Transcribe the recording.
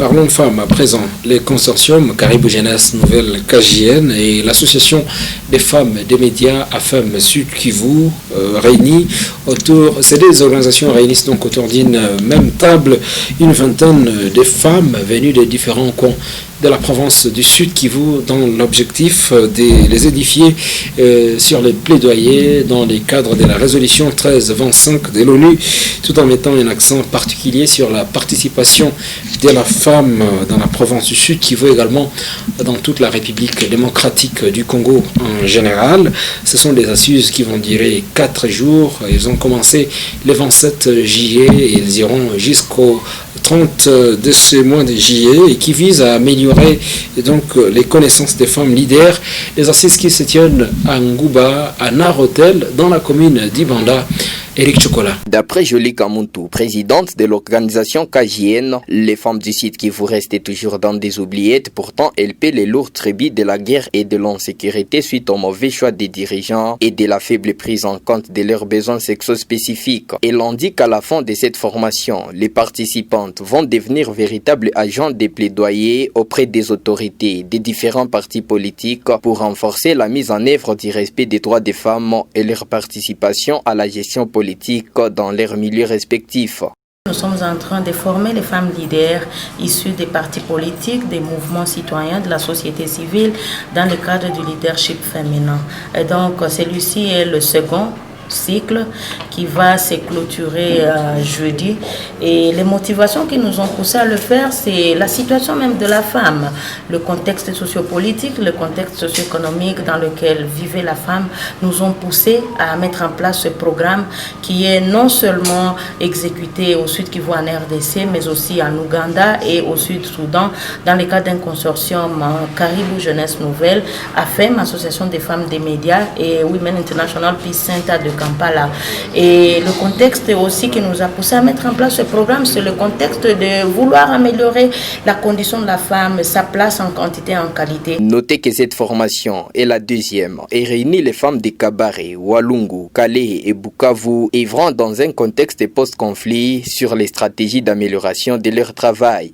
Parlons femmes à présent. Les consortiums Caribou Jeunesse Nouvelle KJN et l'association des femmes des médias AFEM Sud Kivu réunis autour, ces deux organisations réunissent donc autour d'une même table une vingtaine de femmes venues de différents coins de la province du Sud Kivu dans l'objectif de les édifier sur les plaidoyers dans les cadres de la résolution 1325 de l'ONU, tout en mettant un accent particulier sur la participation de la femme dans la province du Sud Kivu, également dans toute la République démocratique du Congo en général. Ce sont des assises qui vont durer 4 jours. Ils ont commencé le 27 juillet et ils iront jusqu'au 30 de ce mois de juillet et qui vise à améliorer donc les connaissances des femmes leaders. Les assises qui se tiennent à Ngouba, à Narotel, dans la commune d'Ibanda. Eric Chocolat. D'après Jolie Kamuntu, présidente de l'organisation KJN, les femmes du site qui vous restent toujours dans des oubliettes, pourtant elles paient les lourds tribus de la guerre et de l'insécurité suite au mauvais choix des dirigeants et de la faible prise en compte de leurs besoins sexo-spécifiques. Elle indique qu'à la fin de cette formation, les participantes vont devenir véritables agents des plaidoyers auprès des autorités des différents partis politiques pour renforcer la mise en œuvre du respect des droits des femmes et leur participation à la gestion politique dans leurs milieux respectifs. Nous sommes en train de former les femmes leaders issues des partis politiques, des mouvements citoyens, de la société civile dans le cadre du leadership féminin. Et donc celui-ci est le second cycle qui va se clôturer jeudi, et les motivations qui nous ont poussé à le faire, c'est la situation même de la femme, le contexte sociopolitique, le contexte socio-économique dans lequel vivait la femme nous ont poussé à mettre en place ce programme qui est non seulement exécuté au Sud Kivu en RDC, mais aussi en Ouganda et au Sud-Soudan dans le cadre d'un consortium Caribou Jeunesse Nouvelle, AFEM, Association des femmes des médias, et Women International Peace Center de Kampala. Et le contexte aussi qui nous a poussé à mettre en place ce programme, c'est le contexte de vouloir améliorer la condition de la femme, sa place en quantité et en qualité. Notez que cette formation est la deuxième et réunit les femmes de Kabare, Walungu, Kalehe et Bukavu, œuvrant dans un contexte post-conflit sur les stratégies d'amélioration de leur travail.